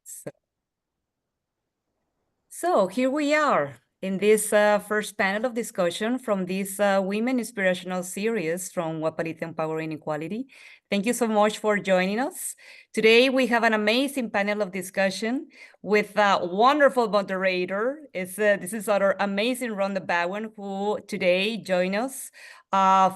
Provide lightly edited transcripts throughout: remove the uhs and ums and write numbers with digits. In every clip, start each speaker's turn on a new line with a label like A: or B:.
A: So, so here we are in this first panel of discussion from this Women Inspirational Series from Wapalita Empowering Equality. Thank you so much for joining us. Today we have an amazing panel of discussion with a wonderful moderator. This is our amazing Rhonda Bowen, who today joined us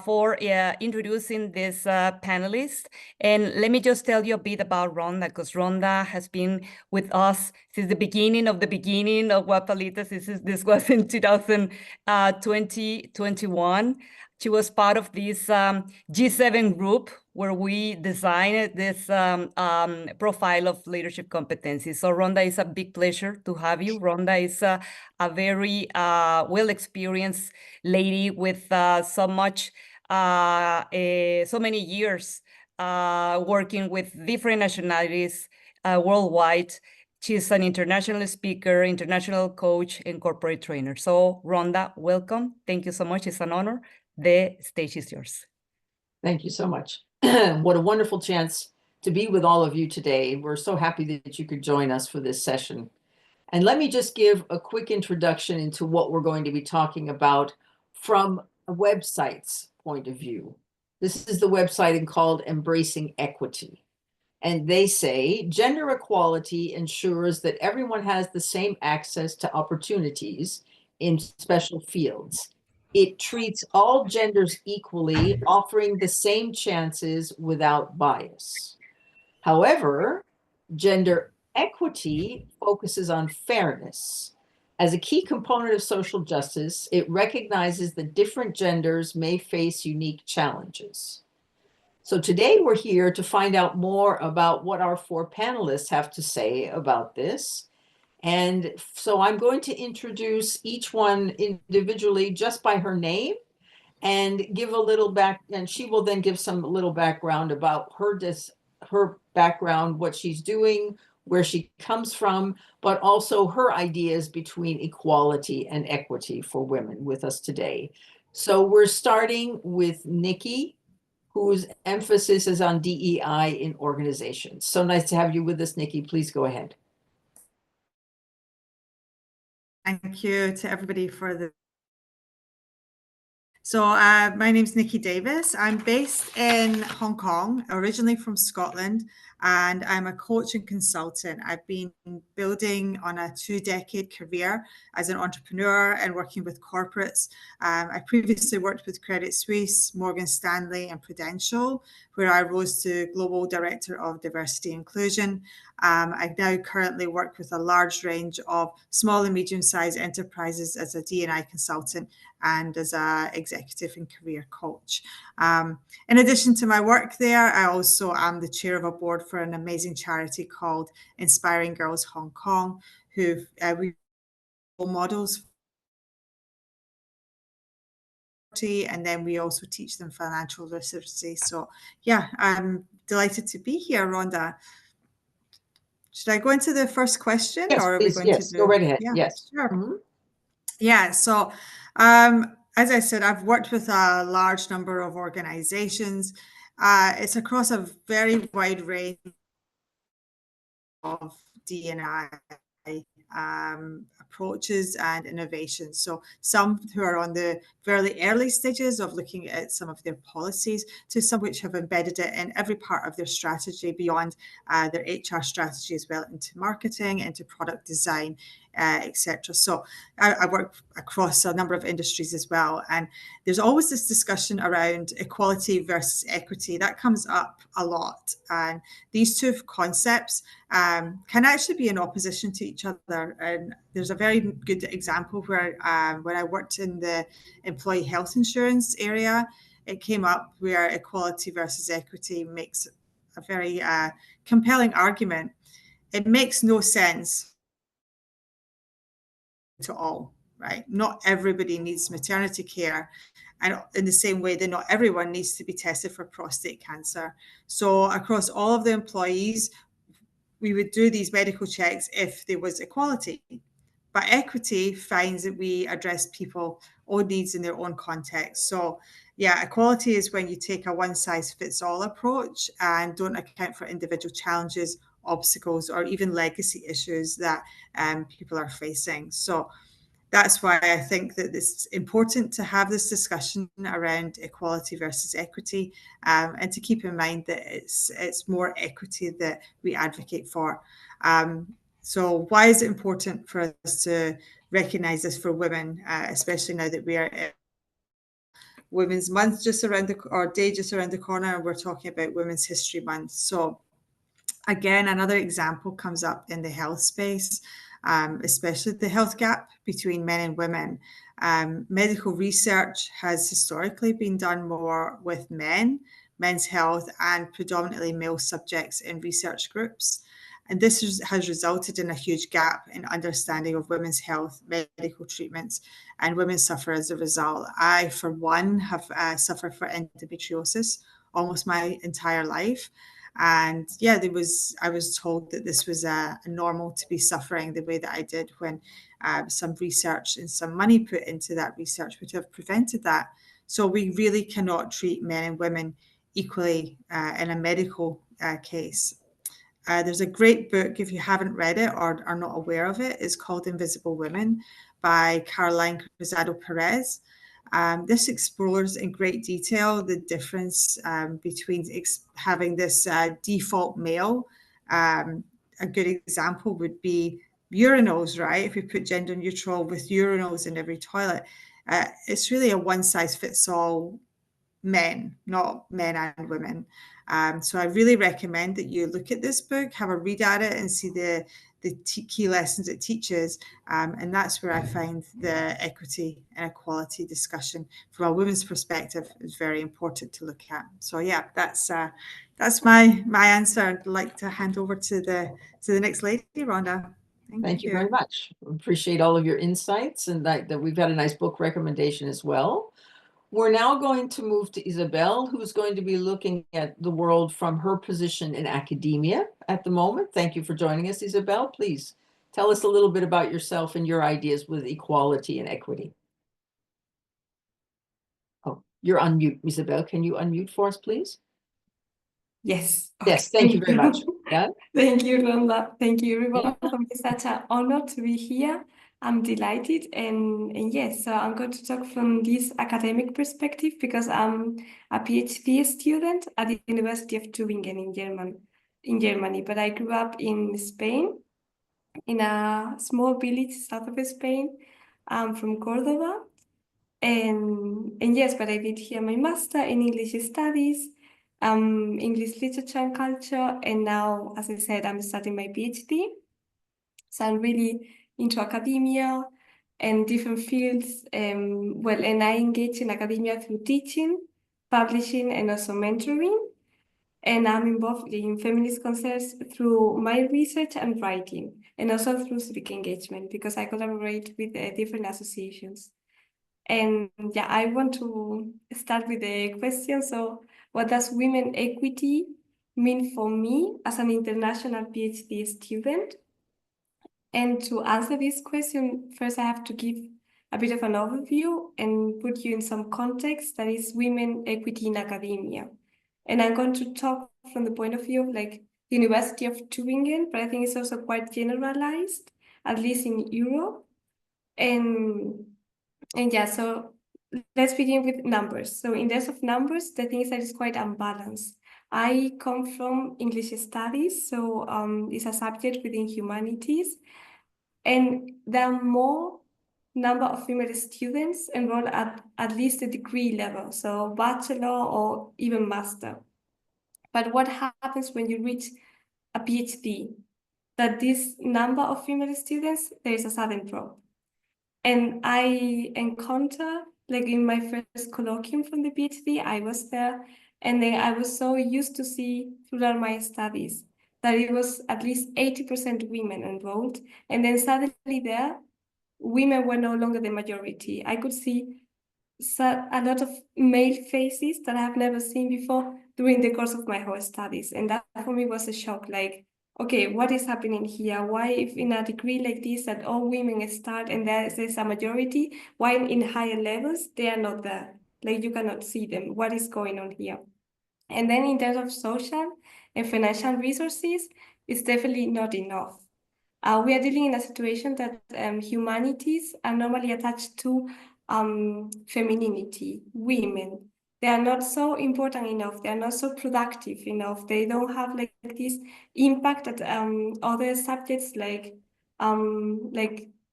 A: for introducing this panelist. And let me just tell you a bit about Rhonda, because Rhonda has been with us since the beginning of Guapalitas. This was in 2021. She was part of this G7 group where we designed this profile of leadership competencies. So Rhonda, it's a big pleasure to have you. Rhonda is a very well-experienced lady with so many years working with different nationalities worldwide. She's an international speaker, international coach, and corporate trainer. So Rhonda, welcome. Thank you so much. It's an honor. The stage is yours.
B: Thank you so much. What a wonderful chance to be with all of you today. We're so happy that you could join us for this session. And let me just give a quick introduction into what we're going to be talking about from a website's point of view. This is the website called Embracing Equity. And they say gender equality ensures that everyone has the same access to opportunities in special fields. It treats all genders equally, offering the same chances without bias. However, gender equity focuses on fairness. As a key component of social justice, it recognizes that different genders may face unique challenges. So today we're here to find out more about what our four panelists have to say about this. And so I'm going to introduce each one individually just by her name and give a little and she will then give some little background about her background, what she's doing, where she comes from, but also her ideas between equality and equity for women with us today. So we're starting with Nikki, whose emphasis is on DEI in organizations. So nice to have you with us, Nikki. Please go ahead.
C: Thank you to everybody for the. So my name's Nikki Davies. I'm based in Hong Kong, originally from Scotland, and I'm a coach and consultant. I've been building on a 2-decade career as an entrepreneur and working with corporates. I previously worked with Credit Suisse, Morgan Stanley, and Prudential, where I rose to Global Director of Diversity and Inclusion. I now currently work with a large range of small and medium-sized enterprises as a D&I consultant and as an executive and career coach. In addition to my work there, I also am the chair of a board for an amazing charity called Inspiring Girls Hong Kong, who we role models, and then we also teach them financial literacy. So yeah, I'm delighted to be here, Rhonda. Should I go into the first question?
B: Yes,
C: or are
B: please,
C: we going
B: yes,
C: to do?
B: Go right ahead.
C: Yeah,
B: yes.
C: Sure.
B: Mm-hmm.
C: Yeah, so as I said, I've worked with a large number of organizations. It's across a very wide range of D&I approaches and innovations. So some who are on the fairly early stages of looking at some of their policies, to some which have embedded it in every part of their strategy beyond their HR strategy as well, into marketing, into product design, etc. So I work across a number of industries as well. And there's always this discussion around equality versus equity. That comes up a lot. And these two concepts can actually be in opposition to each other. And there's a very good example where when I worked in the employee health insurance area, it came up where equality versus equity makes a very compelling argument. It makes no sense to all, right? Not everybody needs maternity care. And in the same way that not everyone needs to be tested for prostate cancer. So across all of the employees, we would do these medical checks if there was equality. But equity finds that we address people's own needs in their own context. So yeah, equality is when you take a one-size-fits-all approach and don't account for individual challenges obstacles or even legacy issues that people are facing. So that's why I think that it's important to have this discussion around equality versus equity, and to keep in mind that it's more equity that we advocate for. So why is it important for us to recognise this for women, especially now that we are Women's Month just around day just around the corner, and we're talking about Women's History Month. So again, another example comes up in the health space, especially the health gap between men and women. Medical research has historically been done more with men's health, and predominantly male subjects in research groups. And this has resulted in a huge gap in understanding of women's health, medical treatments, and women suffer as a result. I, for one, have suffered from endometriosis almost my entire life. And yeah, I was told that this was normal to be suffering the way that I did, when some research and some money put into that research would have prevented that. So we really cannot treat men and women equally in a medical case. There's a great book, if you haven't read it or are not aware of it, it's called Invisible Women by Caroline Cruzado Perez. This explores in great detail the difference between having this default male. A good example would be urinals, right? If we put gender neutral with urinals in every toilet, it's really a one size fits all men, not men and women. So I really recommend that you look at this book, have a read at it, and see the key lessons it teaches. And that's where I find the equity and equality discussion from a women's perspective is very important to look at. So yeah, that's my answer. I'd like to hand over to the next lady, Rhonda.
B: Thank you very much. Appreciate all of your insights, and that we've got a nice book recommendation as well. We're now going to move to Isabel, who's going to be looking at the world from her position in academia at the moment. Thank you for joining us, Isabel. Please tell us a little bit about yourself and your ideas with equality and equity. Oh, you're on mute, Isabel. Can you unmute for us, please?
D: Yes.
B: Yes, thank you very much. Yeah.
D: Thank you, Rhonda. Thank you, everyone. For me, it's such an honor to be here. I'm delighted. And yes, so I'm going to talk from this academic perspective because I'm a PhD student at the University of Tübingen in Germany. But I grew up in Spain, in a small village south of Spain. I'm from Córdoba. And yes, but I did here my master in English studies, English literature and culture, and now, as I said, I'm starting my PhD. So I'm really into academia and different fields. Well, and I engage in academia through teaching, publishing, and also mentoring. And I'm involved in feminist concerns through my research and writing, and also through civic engagement, because I collaborate with different associations. And yeah, I want to start with the question. So what does women equity mean for me as an international PhD student? And to answer this question, first I have to give a bit of an overview and put you in some context, that is women equity in academia. And I'm going to talk from the point of view of like the University of Tübingen, but I think it's also quite generalized, at least in Europe. And yeah, so let's begin with numbers. So in terms of numbers, the thing is that it's quite unbalanced. I come from English studies, so it's a subject within humanities, and there are more number of female students enrolled at least a degree level, so bachelor or even master. But what happens when you reach a PhD? That this number of female students, there is a sudden drop. And I encounter, like in my first colloquium from the PhD, I was there, and then I was so used to see throughout my studies that it was at least 80% women enrolled. And then suddenly there, women were no longer the majority. I could see a lot of male faces that I have never seen before during the course of my whole studies. And that for me was a shock, like, okay, what is happening here? Why, if in a degree like this that all women start and there's a majority, why in higher levels they are not there? Like you cannot see them. What is going on here? And then in terms of social and financial resources, is definitely not enough. We are dealing in a situation that humanities are normally attached to femininity, women. They are not so important enough. They are not so productive enough. They don't have like this impact that other subjects like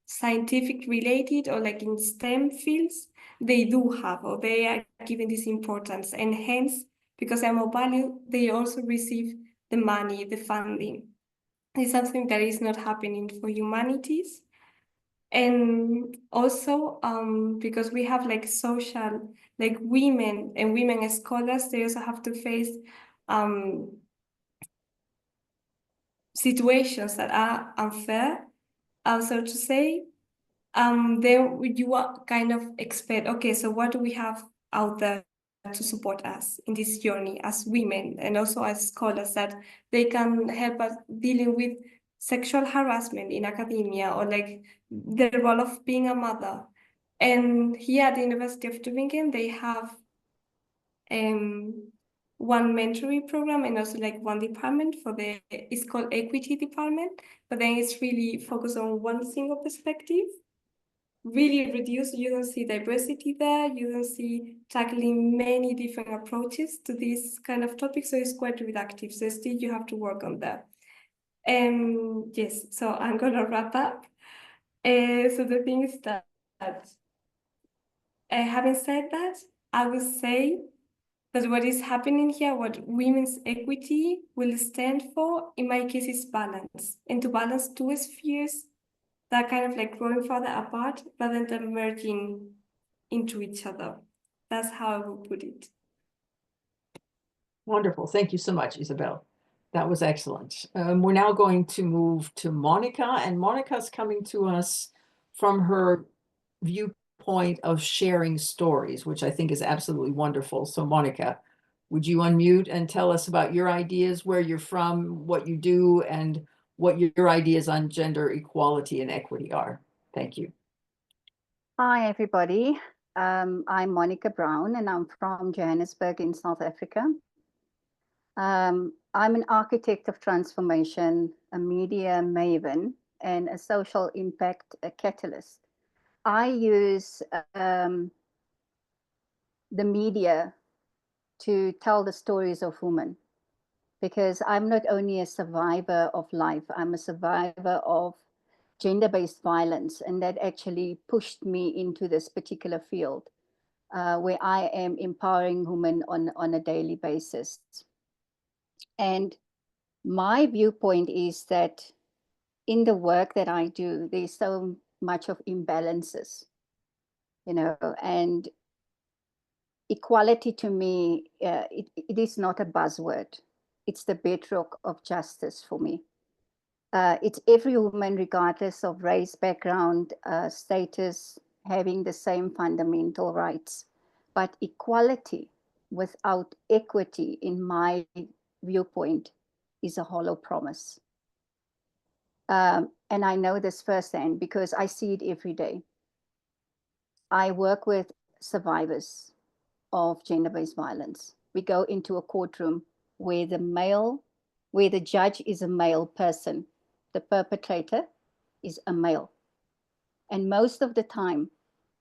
D: scientific related or like in STEM fields, they do have, or they are given this importance. And hence, because they are more valued, they also receive the money, the funding. It's something that is not happening for humanities. And also because we have like social, like women and women scholars, they also have to face situations that are unfair, so to say. Then you are kind of expect, okay, so what do we have out there to support us in this journey as women and also as scholars that they can help us dealing with sexual harassment in academia or like the role of being a mother. And here at the University of Tübingen, they have one mentoring program and also like one department for it's called equity department, but then it's really focused on one single perspective. Really reduced, you don't see diversity there, you don't see tackling many different approaches to this kind of topic, so it's quite reductive, so still you have to work on that. Yes, so I'm gonna wrap up. So the thing is that having said that, I would say that what is happening here, what women's equity will stand for, in my case, is balance, and to balance two spheres that kind of like growing further apart rather than merging into each other. That's how I would put it.
B: Wonderful. Thank you so much, Isabel. That was excellent. We're now going to move to Monica, and Monica's coming to us from her viewpoint of sharing stories, which I think is absolutely wonderful. So Monica, would you unmute and tell us about your ideas, where you're from, what you do, and what your ideas on gender equality and equity are? Thank you.
E: Hi, everybody. I'm Monica Brown, and I'm from Johannesburg in South Africa. I'm an architect of transformation, a media maven, and a social impact catalyst. I use the media to tell the stories of women, because I'm not only a survivor of life, I'm a survivor of gender-based violence, and that actually pushed me into this particular field where I am empowering women on a daily basis. And my viewpoint is that in the work that I do, there's so much of imbalances, you know, and equality to me, it is not a buzzword. It's the bedrock of justice for me. It's every woman, regardless of race, background, status, having the same fundamental rights. But equality without equity, in my viewpoint, is a hollow promise. And I know this firsthand because I see it every day. I work with survivors of gender-based violence. We go into a courtroom where the judge is a male person, the perpetrator is a male. And most of the time,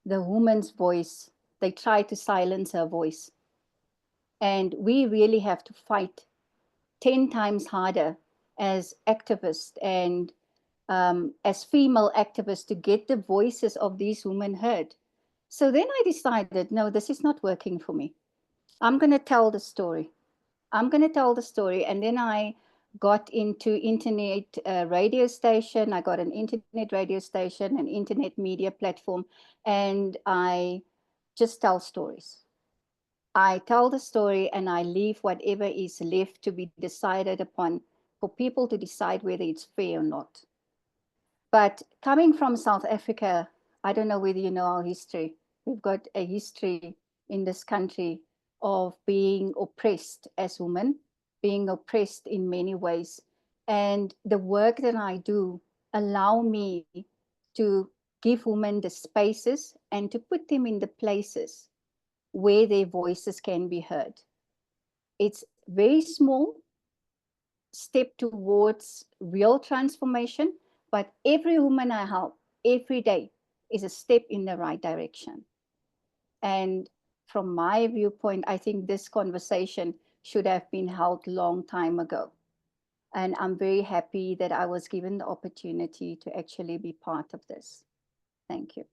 E: the woman's voice, they try to silence her voice. And we really have to fight 10 times harder as activists and as female activists to get the voices of these women heard. So then I decided, no, this is not working for me. I'm going to tell the story. I'm going to tell the story. And then I got into internet radio station. I got an internet radio station, an internet media platform, and I just tell stories. I tell the story and I leave whatever is left to be decided upon for people to decide whether it's fair or not. But coming from South Africa, I don't know whether you know our history. We've got a history in this country of being oppressed as women, being oppressed in many ways. And the work that I do allow me to give women the spaces and to put them in the places where their voices can be heard. It's very small, step towards real transformation, but every woman I help every day is a step in the right direction. And from my viewpoint, I think this conversation should have been held long time ago. And I'm very happy that I was given the opportunity to actually be part of this. Thank you.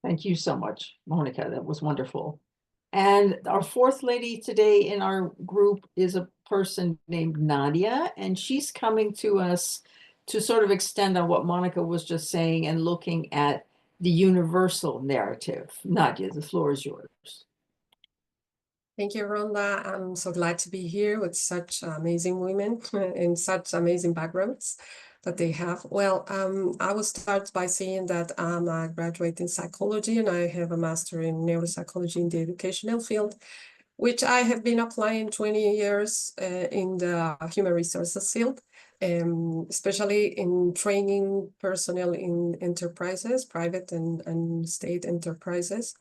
B: Thank you so much, Monica. That was wonderful. And our fourth lady today in our group is a person named Nadia, and she's coming to us to sort of extend on what Monica was just saying and looking at the universal narrative. Nadia, the floor is yours.
F: Thank you, Rhonda. I'm so glad to be here with such amazing women and such amazing backgrounds that they have. Well, I will start by saying that I'm a graduate in psychology and I have a master in neuropsychology in the educational field, which I have been applying 20 years in the human resources field, especially in training personnel in enterprises, private and state enterprises.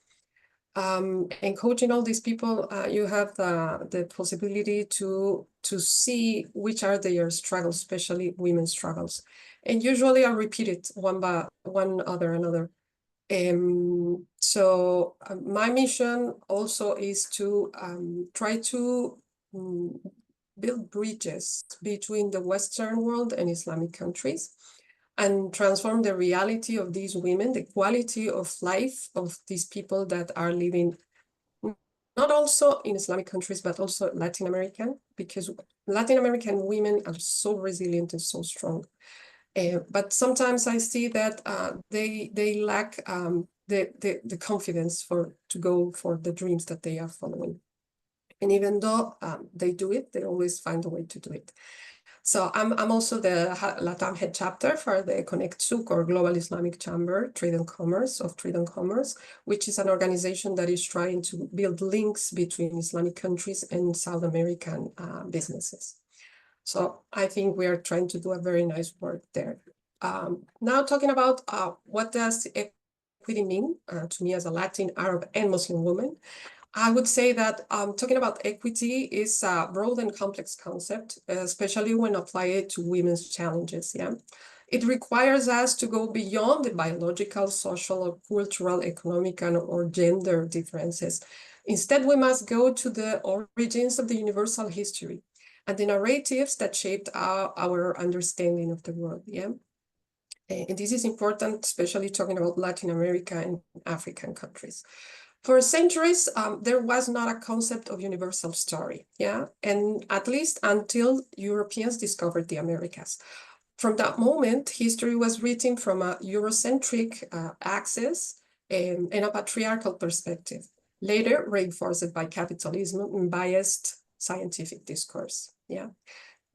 F: And coaching all these people, you have the possibility to see which are their struggles, especially women's struggles. And usually are repeated one by one another. So my mission also is to try to build bridges between the Western world and Islamic countries, and transform the reality of these women, the quality of life of these people that are living not also in Islamic countries, but also Latin American, because Latin American women are so resilient and so strong. But sometimes I see that they lack the confidence to go for the dreams that they are following. And even though they do it, they always find a way to do it. So I'm also the LATAM head chapter for the Connect SUC, or Global Islamic Chamber Trade and Commerce, which is an organization that is trying to build links between Islamic countries and South American businesses. So I think we are trying to do a very nice work there. Now talking about what does equity mean to me as a Latin, Arab, and Muslim woman, I would say that talking about equity is a broad and complex concept, especially when applied to women's challenges. Yeah, it requires us to go beyond the biological, social, or cultural, economic, or gender differences. Instead, we must go to the origins of the universal history and the narratives that shaped our understanding of the world. Yeah. And this is important, especially talking about Latin America and African countries. For centuries, there was not a concept of universal story, yeah, and at least until Europeans discovered the Americas. From that moment, history was written from a Eurocentric axis and a patriarchal perspective, later reinforced by capitalism and biased scientific discourse, yeah.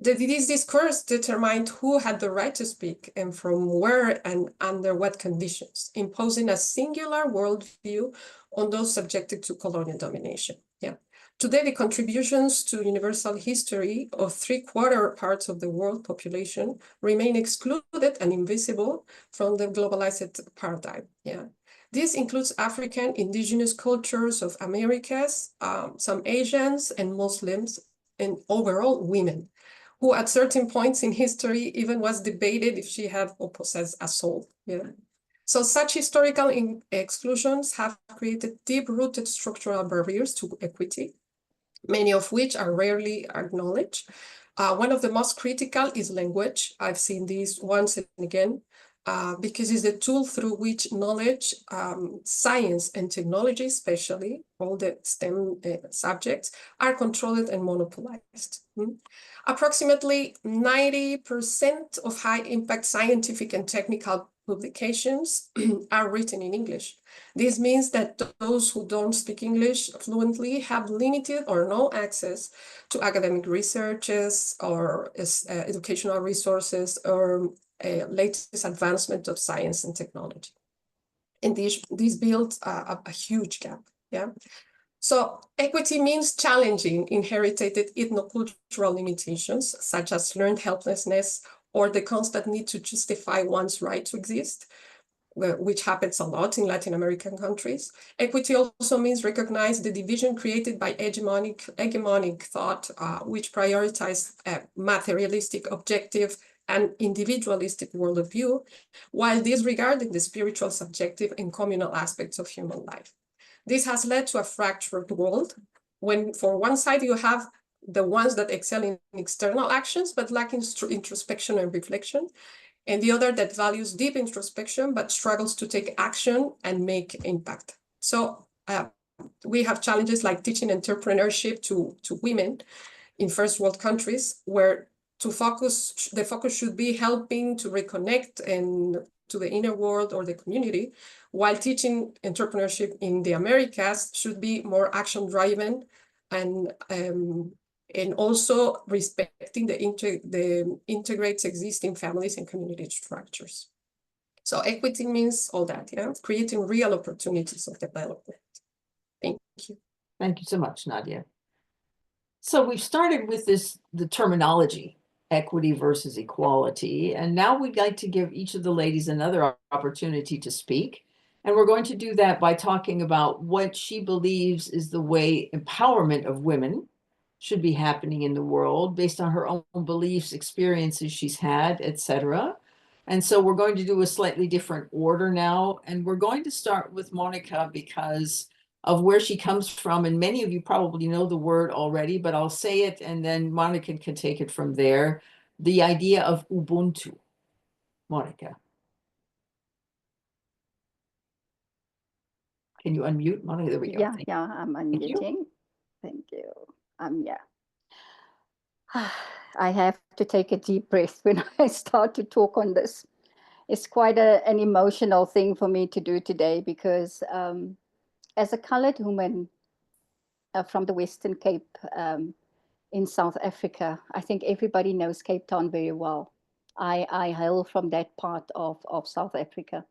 F: This discourse determined who had the right to speak and from where and under what conditions, imposing a singular worldview on those subjected to colonial domination. Yeah. Today, the contributions to universal history of 3/4 parts of the world population remain excluded and invisible from the globalized paradigm. Yeah. This includes African indigenous cultures of Americas, some Asians and Muslims, and overall women, who at certain points in history even was debated if she had or possessed a soul. Yeah. So such historical exclusions have created deep-rooted structural barriers to equity, many of which are rarely acknowledged. One of the most critical is language. I've seen this once and again, because it's the tool through which knowledge, science and technology, especially all the STEM subjects, are controlled and monopolized. Approximately 90% of high-impact scientific and technical publications are written in English. This means that those who don't speak English fluently have limited or no access to academic researches or educational resources or latest advancement of science and technology. And this builds a huge gap, yeah? So equity means challenging inherited ethnocultural limitations, such as learned helplessness or the constant need to justify one's right to exist, which happens a lot in Latin American countries. Equity also means recognize the division created by hegemonic thought, which prioritize materialistic, objective, and individualistic worldview, while disregarding the spiritual, subjective, and communal aspects of human life. This has led to a fractured world, when for one side you have the ones that excel in external actions, but lack introspection and reflection, and the other that values deep introspection, but struggles to take action and make impact. So we have challenges like teaching entrepreneurship to women in first world countries, where the focus should be helping to reconnect and to the inner world or the community, while teaching entrepreneurship in the Americas should be more action driven and also respecting the integrates existing families and community structures. So equity means all that, yeah, creating real opportunities of development. Thank you.
B: Thank you so much, Nadia. So we've started with the terminology, equity versus equality, and now we'd like to give each of the ladies another opportunity to speak. And we're going to do that by talking about what she believes is the way empowerment of women should be happening in the world based on her own beliefs, experiences she's had, etc. And so we're going to do a slightly different order now. And we're going to start with Monica because of where she comes from. And many of you probably know the word already, but I'll say it and then Monica can take it from there. The idea of Ubuntu. Monica. Can you unmute, Monica? There we go.
E: Yeah, I'm unmuting. Thank you. Yeah. I have to take a deep breath when I start to talk on this. It's quite an emotional thing for me to do today because as a colored woman from the Western Cape in South Africa, I think everybody knows Cape Town very well. I hail from that part of South Africa.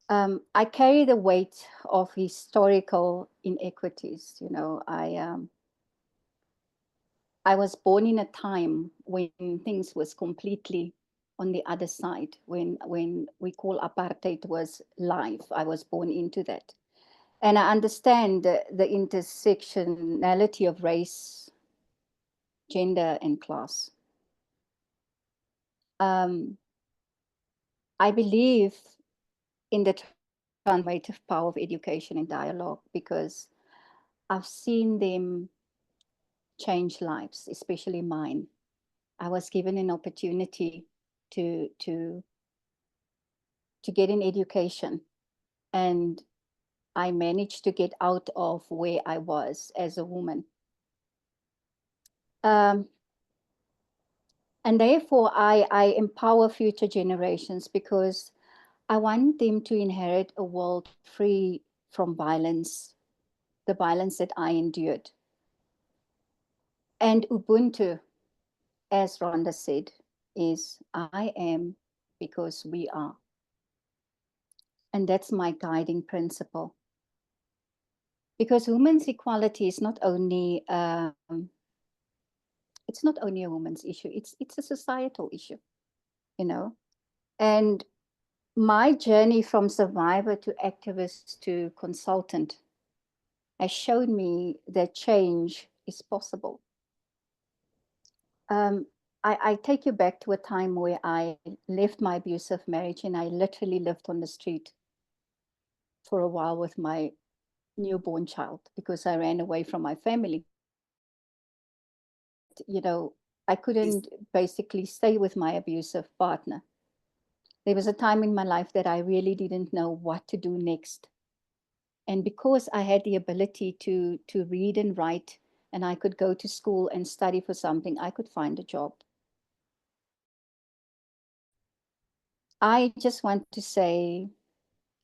E: I carry the weight of historical inequities. You know, I was born in a time when things was completely on the other side, when we call apartheid was live. I was born into that. And I understand the intersectionality of race, gender, and class. I believe in the transformative power of education and dialogue because I've seen them change lives, especially mine. I was given an opportunity to get an education, and I managed to get out of where I was as a woman. And therefore, I empower future generations because I want them to inherit a world free from violence, the violence that I endured. And Ubuntu, as Rhonda said, is I am because we are. And that's my guiding principle. Because women's equality is not only it's not only a woman's issue, it's a societal issue, you know. And my journey from survivor to activist to consultant has shown me that change is possible. I take you back to a time where I left my abusive marriage and I literally lived on the street for a while with my newborn child because I ran away from my family. You know, I couldn't basically stay with my abusive partner. There was a time in my life that I really didn't know what to do next. And because I had the ability to read and write, and I could go to school and study for something, I could find a job. I just want to say,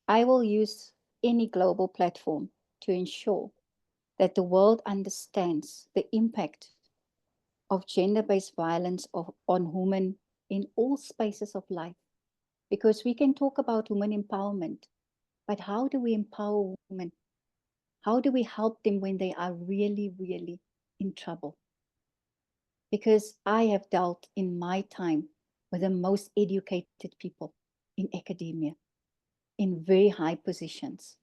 E: I will use any global platform to ensure that the world understands the impact of gender-based violence on women in all spaces of life. Because we can talk about women empowerment, but how do we empower women? How do we help them when they are really, really in trouble? Because I have dealt in my time with the most educated people in academia. in very high positions.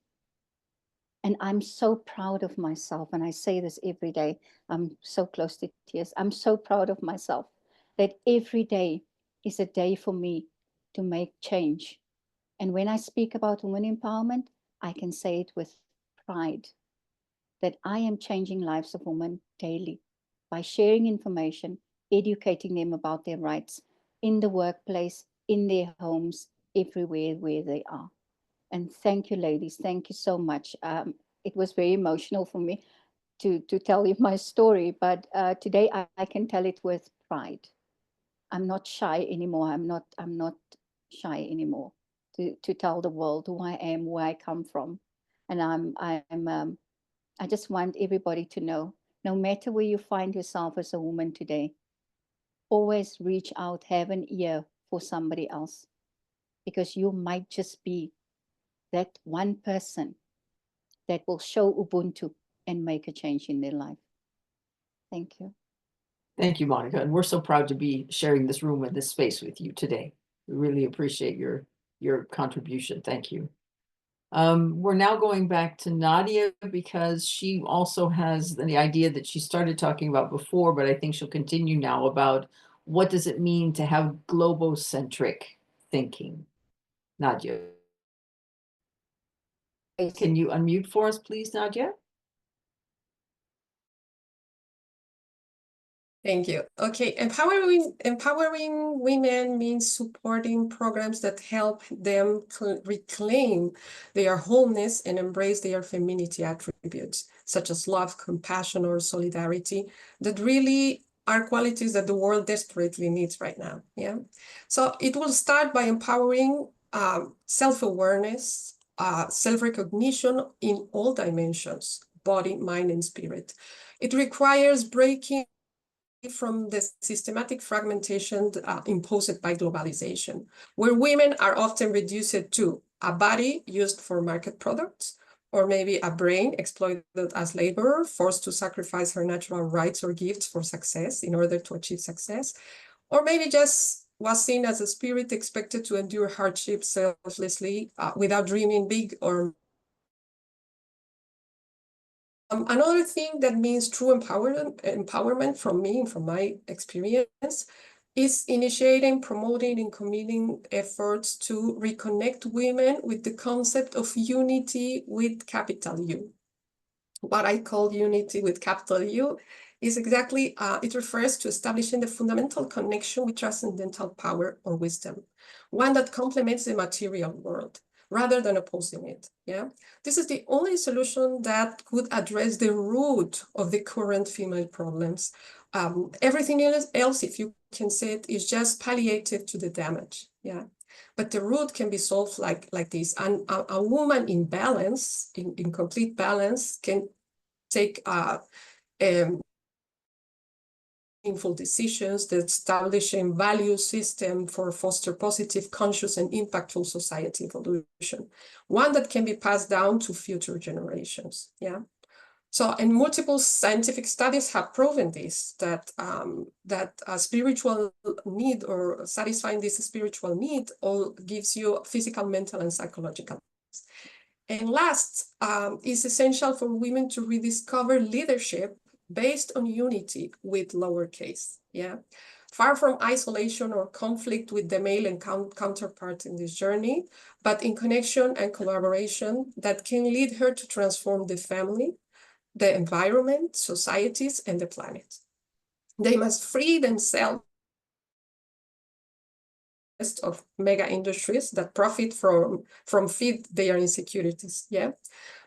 E: And I'm so proud of myself, and I say this every day. I'm so close to tears. I'm so proud of myself that every day is a day for me to make change. And when I speak about women empowerment, I can say it with pride that I am changing lives of women daily by sharing information, educating them about their rights in the workplace, in their homes, everywhere where they are. And thank you, ladies. Thank you so much. It was very emotional for me to tell you my story, but today I can tell it with pride. I'm not shy anymore. I'm not shy anymore to tell the world who I am, where I come from. And I just want everybody to know, no matter where you find yourself as a woman today, always reach out, have an ear for somebody else, because you might just be that one person that will show Ubuntu and make a change in their life. Thank you.
B: Thank you, Monica. And we're so proud to be sharing this room and this space with you today. We really appreciate your contribution. Thank you. We're now going back to Nadia because she also has the idea that she started talking about before, but I think she'll continue now about what does it mean to have globocentric thinking. Nadia. Can you unmute for us, please, Nadia?
F: Thank you. Okay, empowering women means supporting programs that help them reclaim their wholeness and embrace their femininity attributes, such as love, compassion, or solidarity, that really are qualities that the world desperately needs right now. Yeah. So it will start by empowering self-awareness, self-recognition in all dimensions, body, mind, and spirit. It requires breaking from the systematic fragmentation imposed by globalization, where women are often reduced to a body used for market products, or maybe a brain exploited as labor, forced to sacrifice her natural rights or gifts for success in order to achieve success, or maybe just was seen as a spirit expected to endure hardship selflessly without dreaming big or another thing that means true empowerment from me and from my experience is initiating, promoting, and committing efforts to reconnect women with the concept of unity with capital U. What I call unity with capital U is exactly, it refers to establishing the fundamental connection with transcendental power or wisdom, one that complements the material world, rather than opposing it. Yeah, this is the only solution that could address the root of the current female problems. Everything else, if you can say it, is just palliative to the damage. Yeah, but the root can be solved like this. And a woman in balance, in complete balance, can take meaningful decisions that establish a value system for foster positive, conscious, and impactful society evolution, one that can be passed down to future generations. Yeah. So, and multiple scientific studies have proven this, that a spiritual need or satisfying this spiritual need all gives you physical, mental, and psychological. And last, is essential for women to rediscover leadership based on unity with lowercase, yeah? Far from isolation or conflict with the male and counterpart in this journey, but in connection and collaboration that can lead her to transform the family, the environment, societies, and the planet. They must free themselves of mega industries that profit from feed their insecurities. Yeah.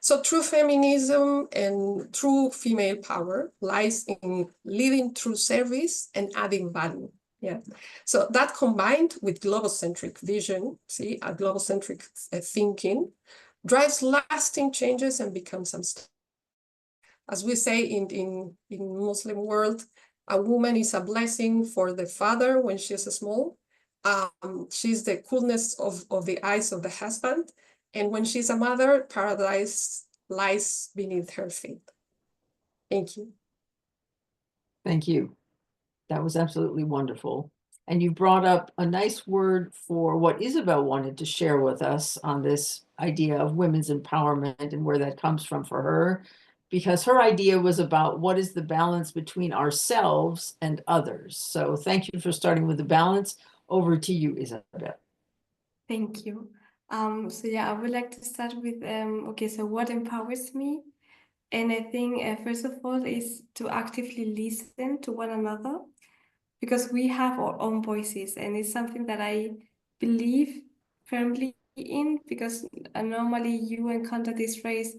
F: So true feminism and true female power lies in living through service and adding value. Yeah. So that combined with global-centric vision, see, a global-centric thinking, drives lasting changes and becomes unstoppable. As we say in Muslim world, a woman is a blessing for the father when she's small. She's the coolness of the eyes of the husband. And when she's a mother, paradise lies beneath her feet. Thank you.
B: Thank you. That was absolutely wonderful. And you brought up a nice word for what Isabel wanted to share with us on this idea of women's empowerment and where that comes from for her, because her idea was about what is the balance between ourselves and others. So thank you for starting with the balance. Over to you, Isabel.
D: Thank you. So yeah, I would like to start with, okay, so what empowers me? And I think, first of all, is to actively listen to one another, because we have our own voices, and it's something that I believe firmly in, because normally you encounter this phrase,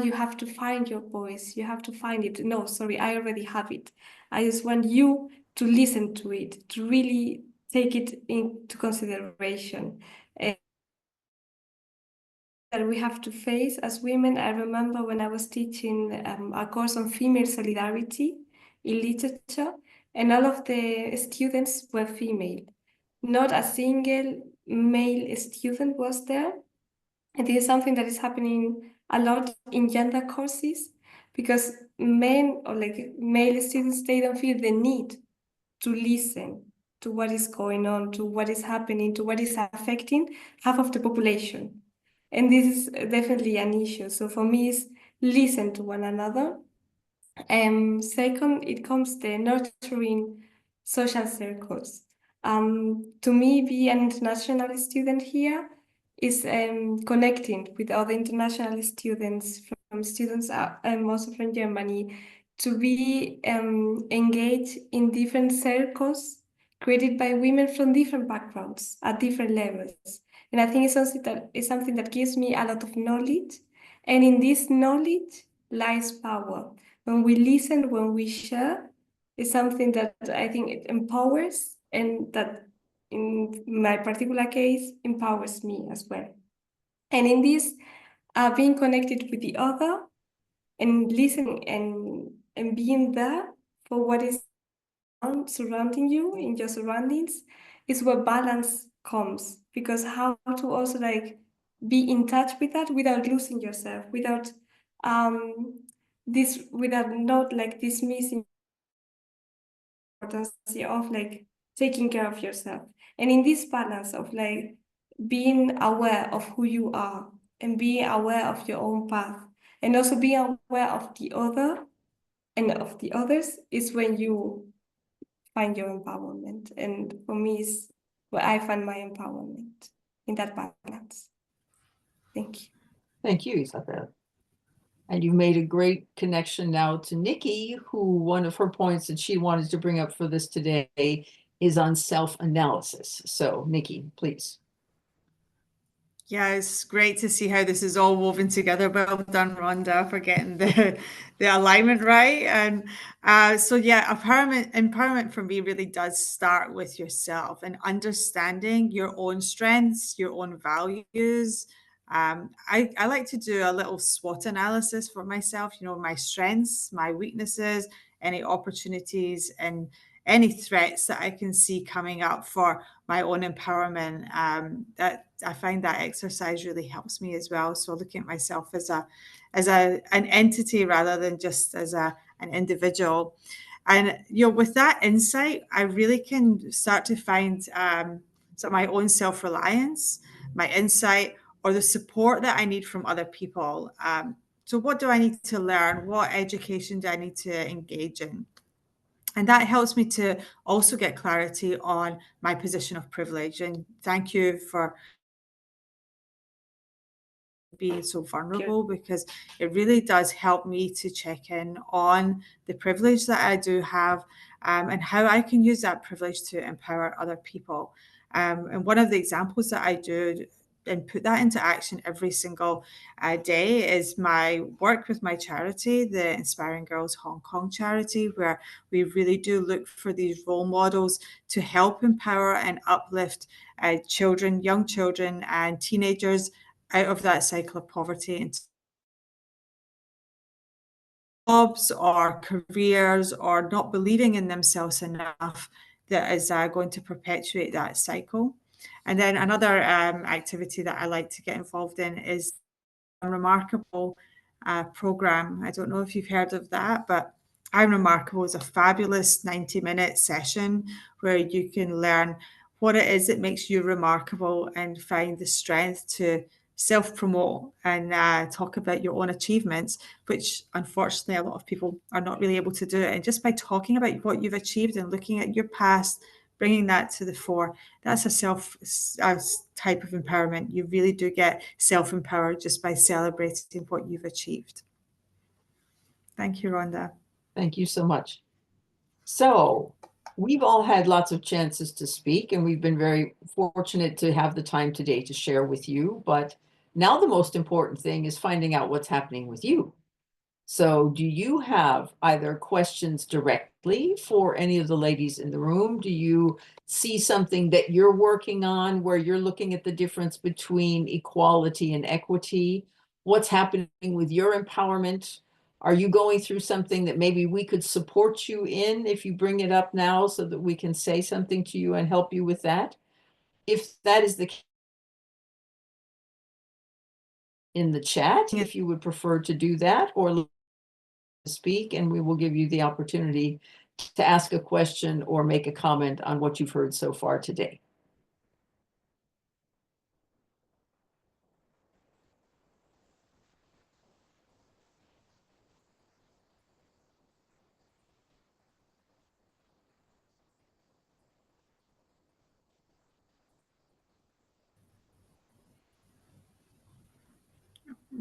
D: you have to find your voice, you have to find it. No, sorry, I already have it. I just want you to listen to it, to really take it into consideration. That we have to face as women. I remember when I was teaching a course on female solidarity in literature, and all of the students were female. Not a single male student was there. And this is something that is happening a lot in gender courses, because men, or like male students, they don't feel the need to listen to what is going on, to what is happening, to what is affecting half of the population. And this is definitely an issue. So for me, is listen to one another. Second, it comes the nurturing social circles. To me, be an international student here is connecting with other international students, from students also from Germany, to be engaged in different circles created by women from different backgrounds at different levels. And I think it's something that gives me a lot of knowledge. And in this knowledge lies power. When we listen, when we share, it's something that I think it empowers, and that in my particular case empowers me as well. And in this, being connected with the other and listening and being there for what is surrounding you in your surroundings is where balance comes. Because how to also like be in touch with that without losing yourself, without without not like dismissing the importance of like taking care of yourself. And in this balance of like being aware of who you are and being aware of your own path, and also being aware of the other and of the others, is when you find your empowerment. And for me, is where I find my empowerment, in that balance. Thank you.
B: Thank you, Isabel. And you made a great connection now to Nikki, who one of her points that she wanted to bring up for this today is on self-analysis. So Nikki, please.
C: Yeah, it's great to see how this is all woven together. Well done, Rhonda, for getting the alignment right. And so yeah, empowerment for me really does start with yourself and understanding your own strengths, your own values. I like to do a little SWOT analysis for myself, you know, my strengths, my weaknesses, any opportunities, and any threats that I can see coming up for my own empowerment. That I find that exercise really helps me as well. So looking at myself as an entity rather than just as an individual. And you know, with that insight, I really can start to find sort of my own self-reliance, my insight, or the support that I need from other people. So what do I need to learn? What education do I need to engage in? And that helps me to also get clarity on my position of privilege. And thank you for being so vulnerable, because it really does help me to check in on the privilege that I do have, and how I can use that privilege to empower other people. And one of the examples that I do and put that into action every single day is my work with my charity, the Inspiring Girls Hong Kong charity, where we really do look for these role models to help empower and uplift children, young children and teenagers out of that cycle of poverty into jobs or careers, or not believing in themselves enough, that is going to perpetuate that cycle. And then another activity that I like to get involved in is a remarkable program. I don't know if you've heard of that, but I'm Remarkable is a fabulous 90-minute session where you can learn what it is that makes you remarkable and find the strength to self-promote and talk about your own achievements, which unfortunately a lot of people are not really able to do. And just by talking about what you've achieved and looking at your past, bringing that to the fore, that's a type of empowerment. You really do get self-empowered just by celebrating what you've achieved. Thank you, Rhonda.
B: Thank you so much. So we've all had lots of chances to speak, and we've been very fortunate to have the time today to share with you. But now the most important thing is finding out what's happening with you. So do you have either questions directly for any of the ladies in the room? Do you see something that you're working on where you're looking at the difference between equality and equity? What's happening with your empowerment? Are you going through something that maybe we could support you in if you bring it up now so that we can say something to you and help you with that? If that is the case, in the chat, if you would prefer to do that, or speak, and we will give you the opportunity to ask a question or make a comment on what you've heard so far today.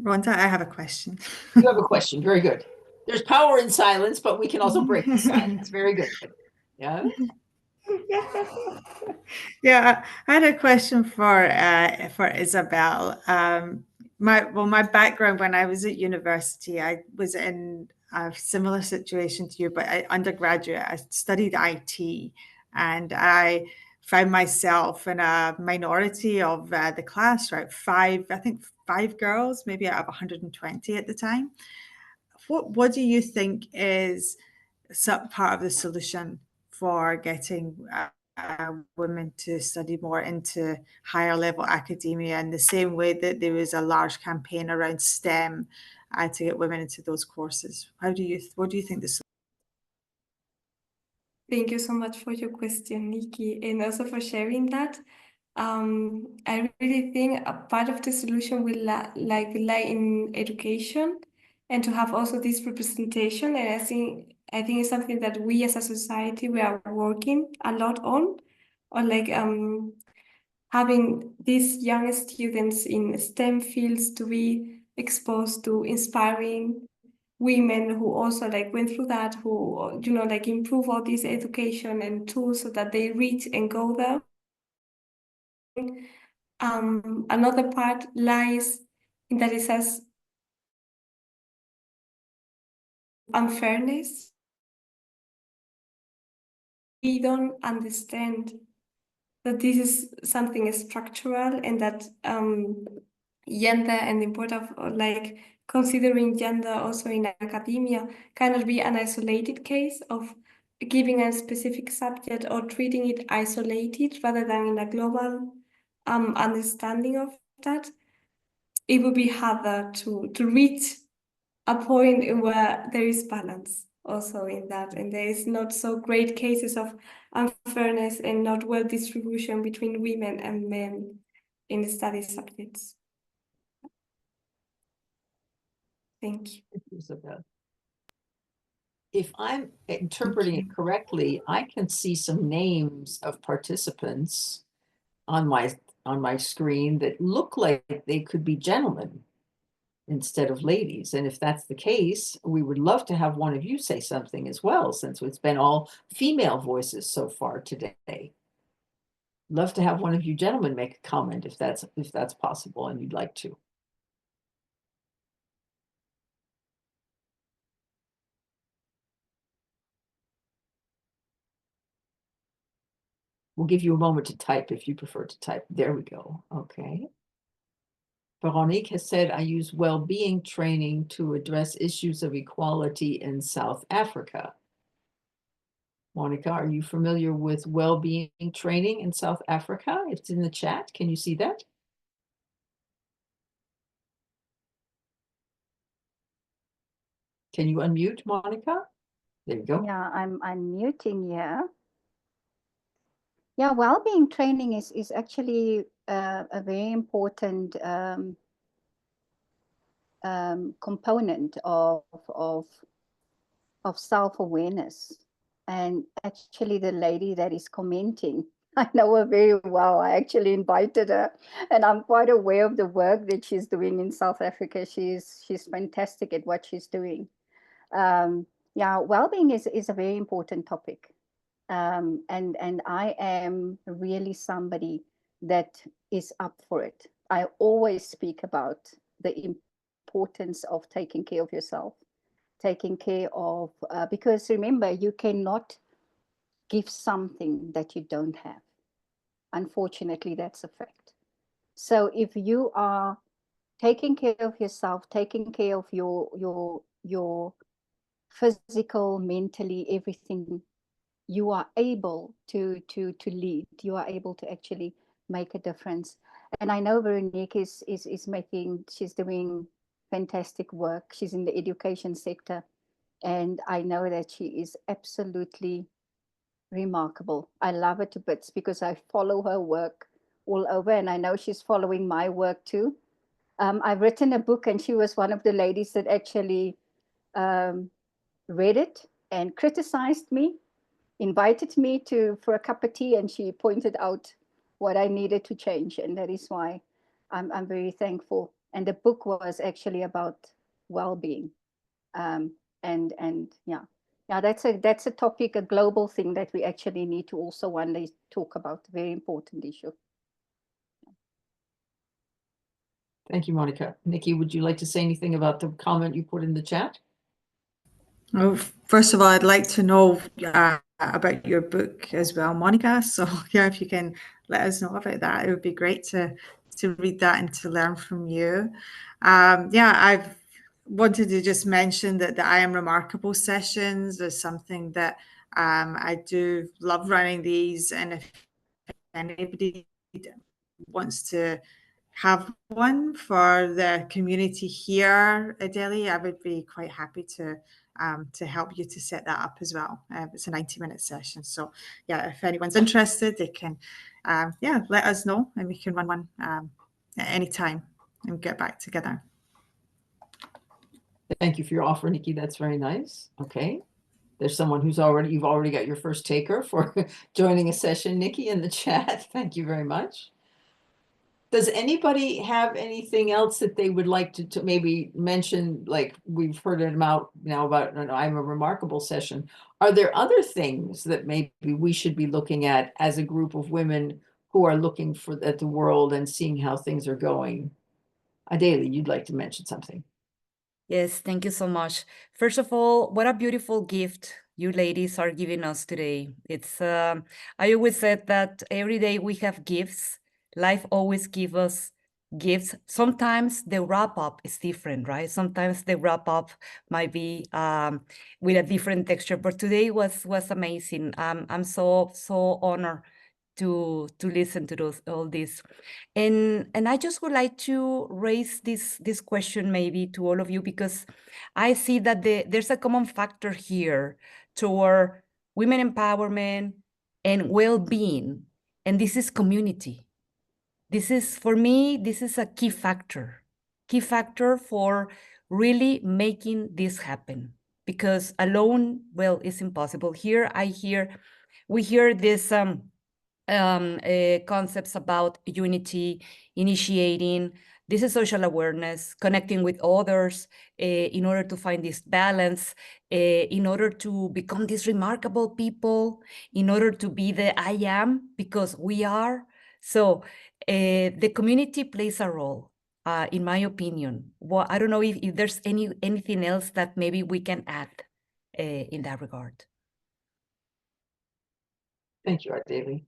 C: Rhonda, I have a question.
B: You have a question. Very good. There's power in silence, but we can also break the silence. Very good. Yeah.
C: Yeah, I had a question for Isabel. My background when I was at university, I was in a similar situation to you, but undergraduate, I studied IT, and I found myself in a minority of the class, right? I think five girls, maybe out of 120 at the time. What do you think is some part of the solution for getting women to study more into higher level academia, in the same way that there was a large campaign around STEM to get women into those courses? What do you think the
D: Thank you so much for your question, Nikki, and also for sharing that. I really think a part of the solution will lie in education and to have also this representation. And I think it's something that we as a society we are working a lot on having these young students in STEM fields to be exposed to inspiring women who also went through that, who improve all this education and tools so that they reach and go there. Another part lies in that it says unfairness. We don't understand that this is something structural and that gender and the importance of considering gender also in academia cannot be an isolated case of giving a specific subject or treating it isolated rather than in a global understanding of that. It would be harder to reach a point in where there is balance also in that, and there is not so great cases of unfairness and not well distribution between women and men in the study subjects. Thank you.
B: Isabel. If I'm interpreting it correctly, I can see some names of participants on my screen that look like they could be gentlemen instead of ladies. And if that's the case, we would love to have one of you say something as well, since it's been all female voices so far today. Love to have one of you gentlemen make a comment if that's possible and you'd like to. We'll give you a moment to type if you prefer to type. There we go. Okay. Veronique has said, I use well-being training to address issues of equality in South Africa. Monica, are you familiar with well-being training in South Africa? It's in the chat. Can you see that? Can you unmute, Monica? There you go.
E: Yeah, I'm unmuting here. Yeah, well-being training is actually a very important component of self-awareness. And actually, the lady that is commenting, I know her very well. I actually invited her, and I'm quite aware of the work that she's doing in South Africa. She's fantastic at what she's doing. Yeah, well-being is a very important topic. And I am really somebody that is up for it. I always speak about the importance of taking care of yourself, taking care of, because remember, you cannot give something that you don't have. Unfortunately, that's a fact. So if you are taking care of yourself, taking care of your physical, mentally, everything, you are able to lead. You are able to actually make a difference. And I know Veronique is making, she's doing fantastic work. She's in the education sector. And I know that she is absolutely remarkable. I love her to bits because I follow her work all over, and I know she's following my work too. I've written a book, and she was one of the ladies that actually read it and criticized me, invited me for a cup of tea, and she pointed out what I needed to change, and that is why I'm very thankful. And the book was actually about well-being, and yeah, that's a topic, a global thing that we actually need to also one day talk about. Very important issue.
B: Thank you, Monica. Nikki, would you like to say anything about the comment you put in the chat?
C: Well, first of all, I'd like to know about your book as well, Monica. So yeah, if you can let us know about that, it would be great to read that and to learn from you. Yeah, I've wanted to just mention that the I Am Remarkable sessions is something that I do love running these, and if anybody wants to have one for the community here at Delhi, I would be quite happy to help you to set that up as well. It's a 90-minute session. So yeah, if anyone's interested, they can, yeah, let us know, and we can run one at any time and get back together.
B: Thank you for your offer, Nikki. That's very nice. Okay. There's someone who's you've already got your first taker for joining a session, Nikki, in the chat. Thank you very much. Does anybody have anything else that they would like to maybe mention? Like we've heard about now about an I'm a Remarkable session. Are there other things that maybe we should be looking at as a group of women who are looking at the world and seeing how things are going? Adele, you'd like to mention something?
A: Yes, thank you so much. First of all, what a beautiful gift you ladies are giving us today. It's I always said that every day we have gifts. Life always gives us gifts. Sometimes the wrap up is different, right? Sometimes the wrap up might be with a different texture. But today was amazing. I'm so honored to listen to all this. And I just would like to raise this question maybe to all of you, because I see that there's a common factor here toward women empowerment and well-being, and this is community. This is, for me, this is a key factor for really making this happen, because alone, well, it's impossible. Here we hear this concepts about unity, initiating. This is social awareness, connecting with others in order to find this balance, in order to become these remarkable people, in order to be the I am, because we are. So the community plays a role, in my opinion. Well, I don't know if there's anything else that maybe we can add in that regard.
B: Thank you, Adele.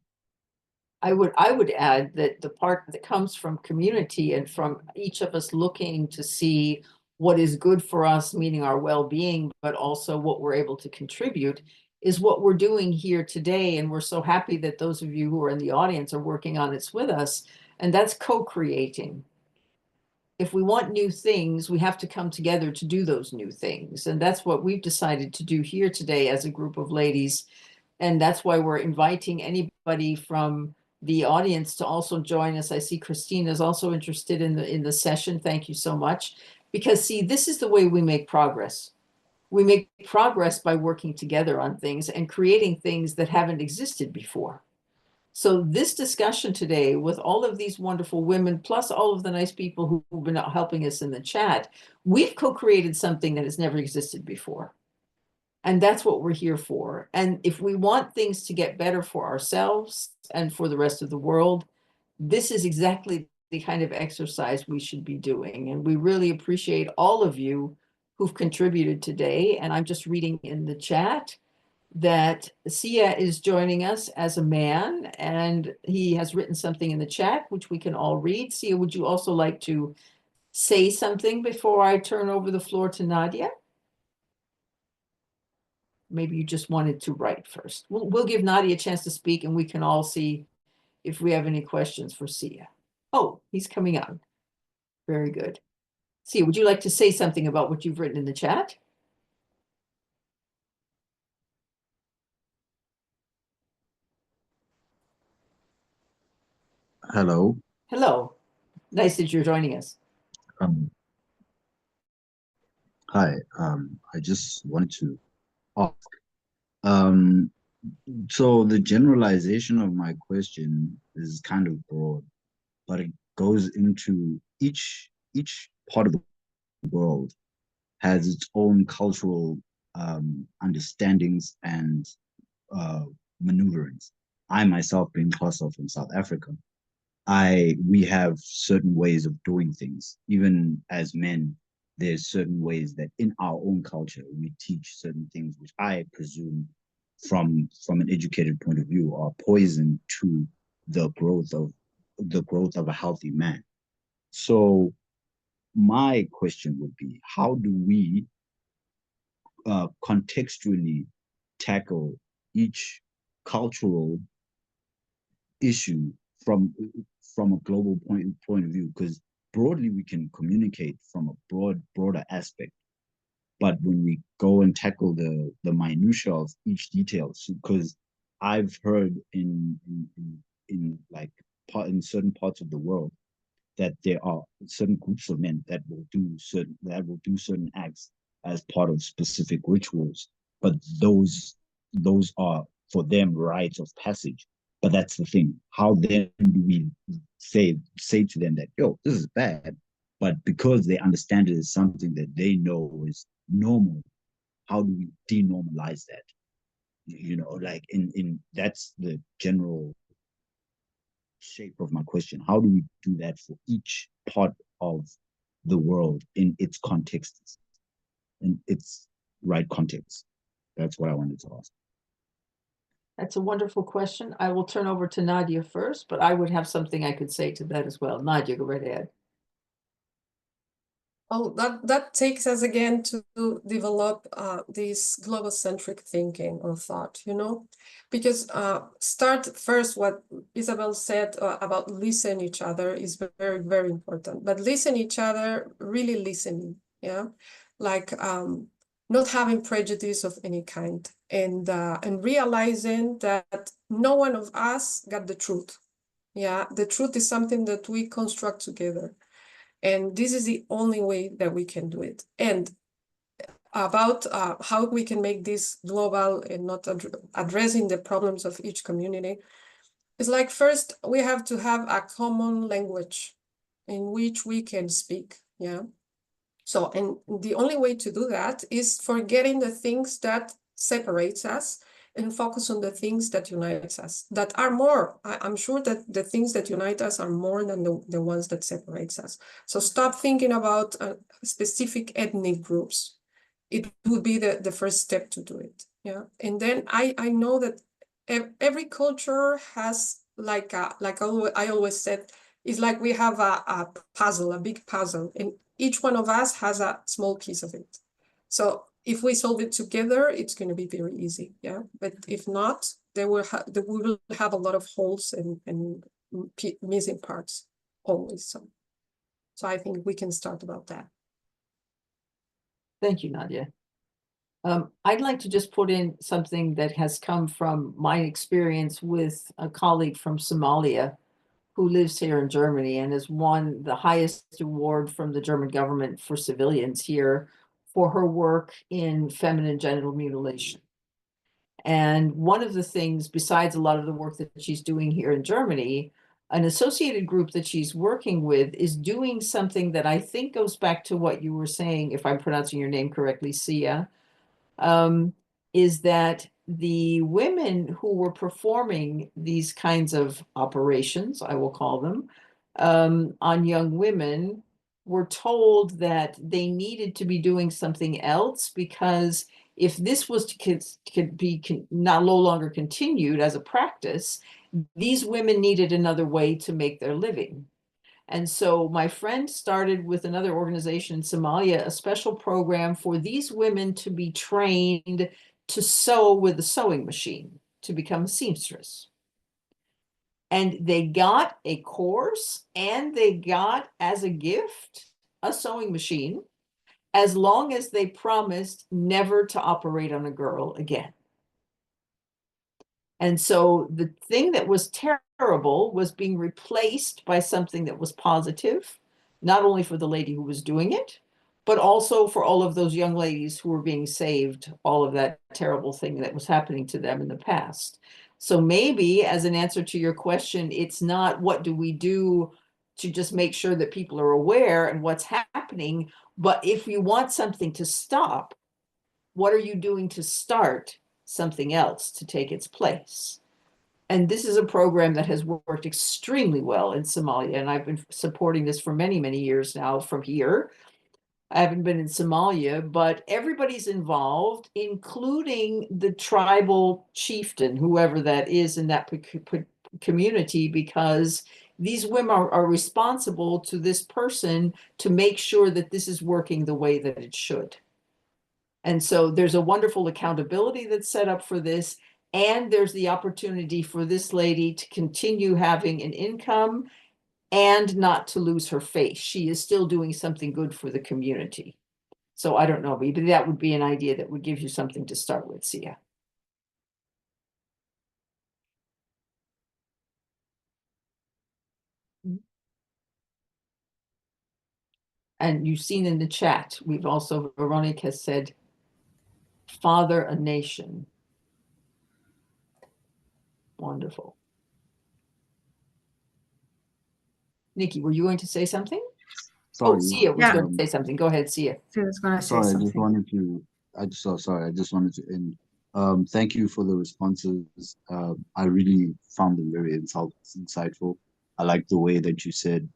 B: I would add that the part that comes from community and from each of us looking to see what is good for us, meaning our well-being, but also what we're able to contribute, is what we're doing here today. And we're so happy that those of you who are in the audience are working on this with us. And that's co-creating. if we want new things, we have to come together to do those new things. And that's what we've decided to do here today as a group of ladies. And that's why we're inviting anybody from the audience to also join us. I see Christine is also interested in the session. Thank you so much. Because see, this is the way we make progress. We make progress by working together on things and creating things that haven't existed before. So this discussion today with all of these wonderful women, plus all of the nice people who've been helping us in the chat, we've co-created something that has never existed before. And that's what we're here for. And if we want things to get better for ourselves and for the rest of the world, this is exactly the kind of exercise we should be doing. And we really appreciate all of you who've contributed today. And I'm just reading in the chat that Sia is joining us as a man, and he has written something in the chat, which we can all read. Sia, would you also like to say something before I turn over the floor to Nadia? Maybe you just wanted to write first. We'll give Nadia a chance to speak, and we can all see if we have any questions for Sia. Oh, he's coming on. Very good. Sia, would you like to say something about what you've written in the chat?
G: Hello.
B: Hello. Nice that you're joining us.
G: Hi. I just wanted to ask. So the generalization of my question is kind of broad, but it goes into each part of the world has its own cultural understandings and maneuverings. I myself, being Xhosa from South Africa, we have certain ways of doing things. Even as men, there's certain ways that in our own culture we teach certain things, which I presume, from an educated point of view, are poison to the growth of a healthy man. So my question would be, how do we contextually tackle each cultural issue from a global point of view? Because broadly we can communicate from a broader aspect, but when we go and tackle the minutia of each detail, because I've heard in certain parts of the world that there are certain groups of men that will do certain acts as part of specific rituals, but those are for them rites of passage. But that's the thing. How then do we say to them that, yo, this is bad, but because they understand it as something that they know is normal, how do we denormalize that? You know, like in that's the general shape of my question. How do we do that for each part of the world in its context, in its right context? That's what I wanted to ask.
B: That's a wonderful question. I will turn over to Nadia first, but I would have something I could say to that as well. Nadia, go right ahead.
F: Oh, that takes us again to develop this global-centric thinking or thought, you know, because start first what Isabel said about listen each other is very, very important. But listen each other, really listening, yeah, like not having prejudice of any kind, and realizing that no one of us got the truth. Yeah, the truth is something that we construct together. And this is the only way that we can do it. And about how we can make this global and not addressing the problems of each community, it's like first we have to have a common language in which we can speak, yeah? So, and the only way to do that is forgetting the things that separates us and focus on the things that unite us, that are more. I'm sure that the things that unite us are more than the ones that separates us. So stop thinking about specific ethnic groups. It would be the first step to do it, yeah? And then I know that every culture has like I always said, it's like we have a puzzle, a big puzzle, and each one of us has a small piece of it. So if we solve it together, it's going to be very easy, yeah? But if not, we will have a lot of holes and missing parts always. So So I think we can start about that.
B: Thank you, Nadia. I'd like to just put in something that has come from my experience with a colleague from Somalia who lives here in Germany and has won the highest award from the German government for civilians here for her work in feminine genital mutilation. And one of the things, besides a lot of the work that she's doing here in Germany, an associated group that she's working with is doing something that I think goes back to what you were saying, if I'm pronouncing your name correctly, Sia, is that the women who were performing these kinds of operations, I will call them, on young women were told that they needed to be doing something else, because if this was to no longer continued as a practice, these women needed another way to make their living. And so my friend started with another organization in Somalia, a special program for these women to be trained to sew with a sewing machine, to become a seamstress. And they got a course and they got as a gift a sewing machine, as long as they promised never to operate on a girl again. And so the thing that was terrible was being replaced by something that was positive, not only for the lady who was doing it, but also for all of those young ladies who were being saved, all of that terrible thing that was happening to them in the past. So maybe as an answer to your question, it's not what do we do to just make sure that people are aware and what's happening, but if you want something to stop, what are you doing to start something else to take its place? And this is a program that has worked extremely well in Somalia, and I've been supporting this for many, many years now from here. I haven't been in Somalia, but everybody's involved, including the tribal chieftain, whoever that is in that community, because these women are responsible to this person to make sure that this is working the way that it should. And so there's a wonderful accountability that's set up for this. And there's the opportunity for this lady to continue having an income and not to lose her face. She is still doing something good for the community. So I don't know, maybe that would be an idea that would give you something to start with, Sia. And you've seen in the chat, we've also, Veronica has said, father a nation. Wonderful. Nikki, were you going to say something?
G: Sorry.
B: Oh, Sia was going to say something. Go ahead, Sia.
C: I was going to say
G: Sorry,
C: something.
G: I just wanted to end. Thank you for the responses. I really found them very insightful. I like the way that you said,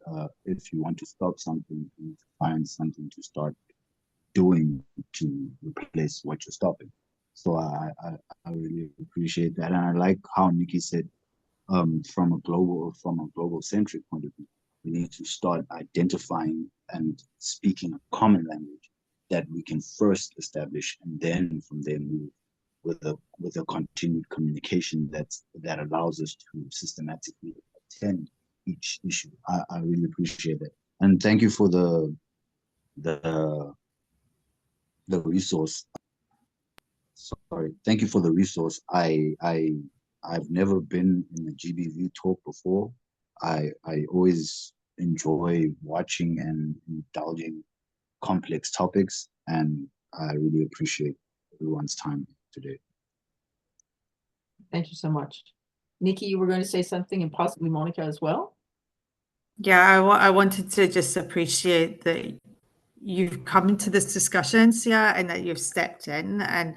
G: if you want to stop something, you need to find something to start doing to replace what you're stopping. So I really appreciate that. And I like how Nikki said, from a global centric point of view, we need to start identifying and speaking a common language that we can first establish, and then from there move with a continued communication that allows us to systematically attend each issue. I really appreciate that, and thank you for the resource. Sorry, thank you for the resource. I've never been in a GBV talk before. I always enjoy watching and indulging complex topics, and I really appreciate everyone's time today.
B: Thank you so much. Nikki, you were going to say something, and possibly Monica as well?
C: Yeah, I wanted to just appreciate that you've come to this discussion, Sia, and that you've stepped in. And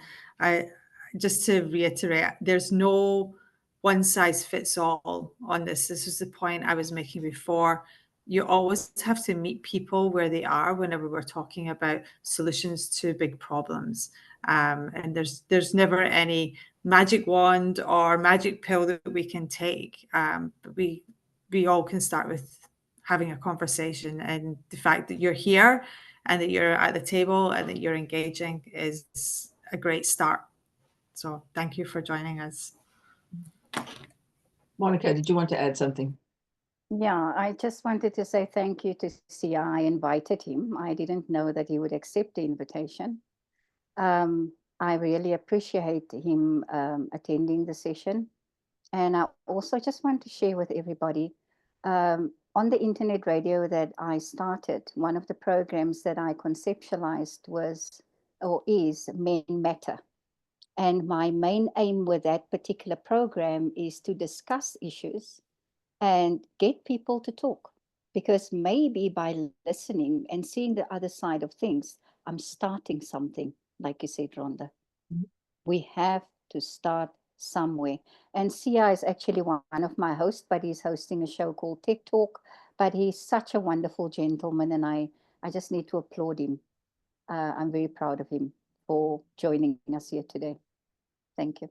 C: just to reiterate, there's no one size fits all on this. This is the point I was making before. You always have to meet people where they are whenever we're talking about solutions to big problems. And there's never any magic wand or magic pill that we can take. But we all can start with having a conversation, and the fact that you're here and that you're at the table and that you're engaging is a great start. So thank you for joining us.
B: Monica, did you want to add something?
E: Yeah, I just wanted to say thank you to CI. I invited him. I didn't know that he would accept the invitation. I really appreciate him attending the session. And I also just want to share with everybody, on the internet radio that I started, one of the programs that I conceptualized was, or is, Men Matter. And my main aim with that particular program is to discuss issues and get people to talk. Because maybe by listening and seeing the other side of things, I'm starting something, like you said, Rhonda.
B: Mhm.
E: We have to start somewhere. And Sia is actually one of my hosts, but he's hosting a show called Tech Talk. But he's such a wonderful gentleman, and I just need to applaud him. I'm very proud of him for joining us here today. Thank you.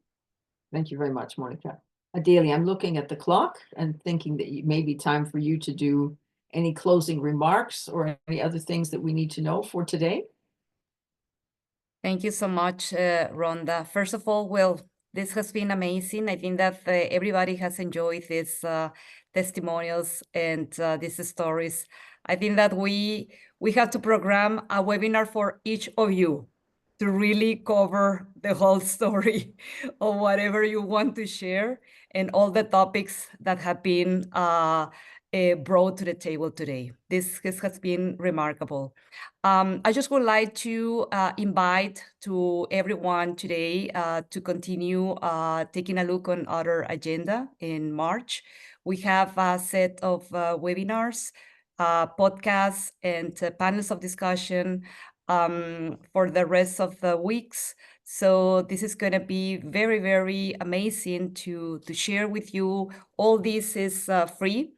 B: Thank you very much, Monica. Adelia, I'm looking at the clock and thinking that it may be time for you to do any closing remarks or any other things that we need to know for today.
A: Thank you so much, Rhonda. First of all, well, this has been amazing. I think that everybody has enjoyed these testimonials and these stories. I think that we have to program a webinar for each of you to really cover the whole story of whatever you want to share and all the topics that have been brought to the table today. This has been remarkable. I just would like to invite to everyone today to continue taking a look on our agenda in March. We have a set of webinars, podcasts, and panels of discussion for the rest of the weeks. So this is going to be very, very amazing to share with you. All this is free.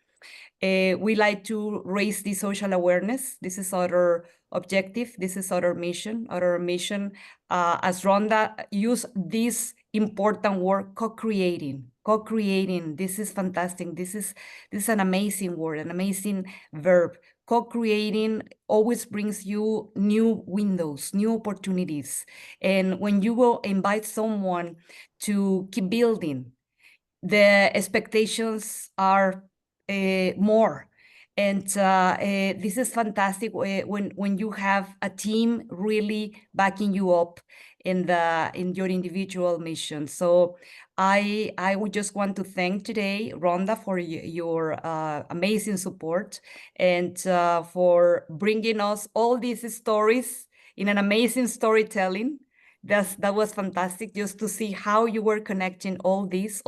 A: We like to raise the social awareness. This is our objective. This is our mission. Our mission, as Rhonda used this important word, co-creating. Co-creating. This is fantastic. This is an amazing word, an amazing verb. Co-creating always brings you new windows, new opportunities. And when you will invite someone to keep building, the expectations are more. And this is fantastic when you have a team really backing you up in your individual mission. So I would just want to thank today Rhonda for your amazing support and for bringing us all these stories in an amazing storytelling. That was fantastic just to see how you were connecting all these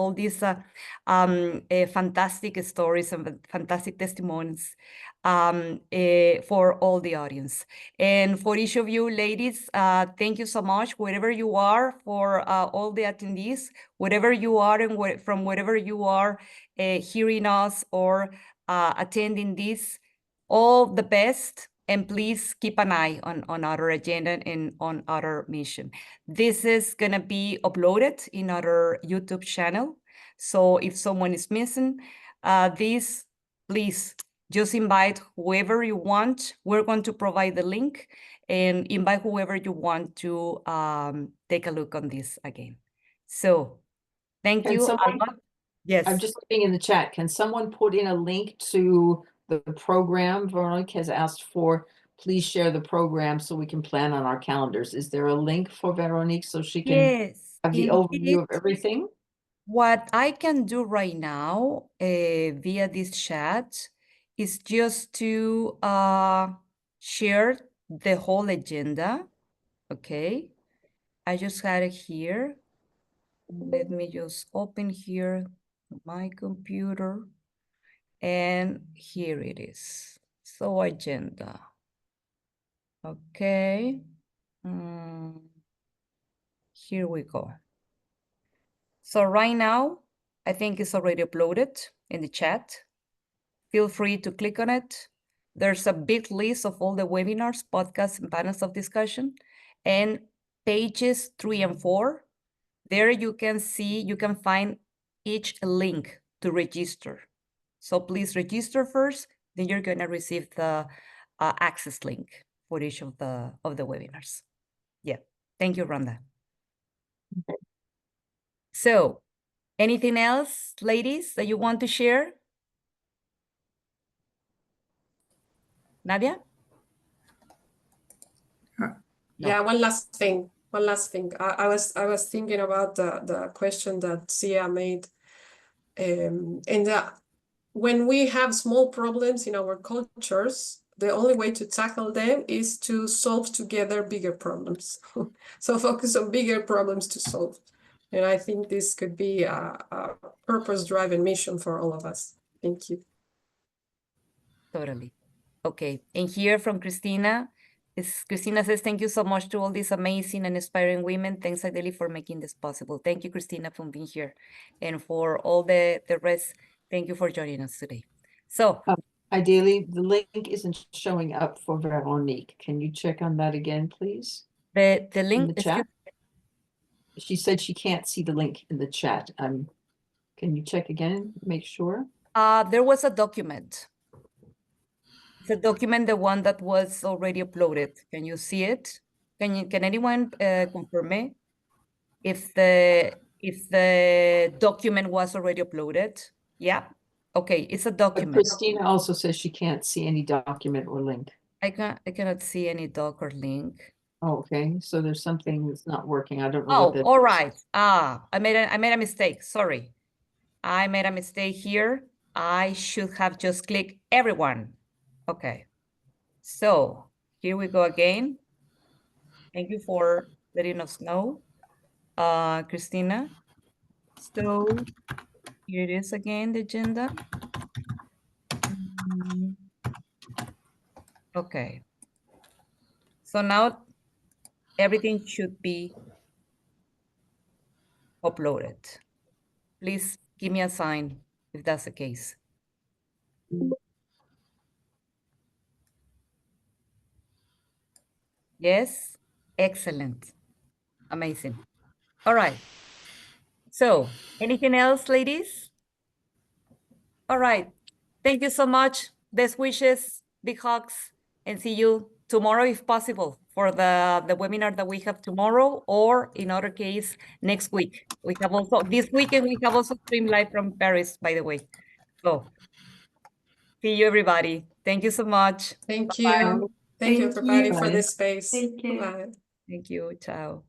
A: fantastic stories and fantastic testimonies for all the audience. And for each of you ladies, thank you so much, wherever you are, for all the attendees, wherever you are and from wherever you are hearing us or attending this, all the best. And please keep an eye on our agenda and on our mission. This is going to be uploaded in our YouTube channel. So if someone is missing this, please just invite whoever you want. We're going to provide the link and invite whoever you want to take a look on this again. So thank you. Yes.
B: I'm just looking in the chat. Can someone put in a link to the program? Veronica has asked for, please share the program so we can plan on our calendars. Is there a link for Veronique so she can have the overview of everything?
A: What I can do right now via this chat is just to share the whole agenda. Okay, I just had it here. Let me just open here my computer. And here it is. So agenda. Okay. Here we go. So right now, I think it's already uploaded in the chat. Feel free to click on it. There's a big list of all the webinars, podcasts, and panels of discussion. And pages 3 and 4, there you can see, you can find each link to register. So please register first, then you're going to receive the access link for each of the webinars. Yeah, thank you, Rhonda.
B: Okay.
A: So anything else, ladies, that you want to share? Nadia?
F: Yeah, one last thing. I was thinking about the question that Sia made. When we have small problems in our cultures, the only way to tackle them is to solve together bigger problems. So focus on bigger problems to solve. And I think this could be a purpose-driven mission for all of us. Thank you.
A: Totally. Okay, and here from Christina, Christina says, thank you so much to all these amazing and inspiring women. Thanks, Adeli, for making this possible. Thank you, Christina, for being here. And for all the rest, thank you for joining us today. So,
B: Ideally, the link isn't showing up for Veronique. Can you check on that again, please?
A: the
B: In
A: link,
B: the chat? She said she can't see the link in the chat. Can you check again, make sure?
A: there was a document. It's a document, the one that was already uploaded. Can you see it? Can anyone confirm me if the document was already uploaded? Yeah. Okay, it's a
B: But
A: document.
B: Christina also says she can't see any document or link.
A: I cannot see any doc or link.
B: Oh, okay, so there's something that's not working. I don't know
A: Oh,
B: what that
A: all right. I made a mistake. Sorry. I made a mistake here. I should have just clicked everyone. Okay. So here we go again. Thank you for letting us know, Christina. So here it is again, the agenda. Okay. So now everything should be uploaded. Please give me a sign if that's the case. Yes, excellent, amazing. All right. So anything else, ladies? All right. Thank you so much. Best wishes, big hugs, and see you tomorrow if possible for the webinar that we have tomorrow, or in other case, next week. We have also, this weekend, we have also stream live from Paris, by the way. So see you, everybody. Thank you so much.
F: Thank
A: Bye-bye.
F: you. Thank you, everybody, for
B: Bye.
F: this space.
D: Take care.
F: Bye.
A: Thank you. Ciao.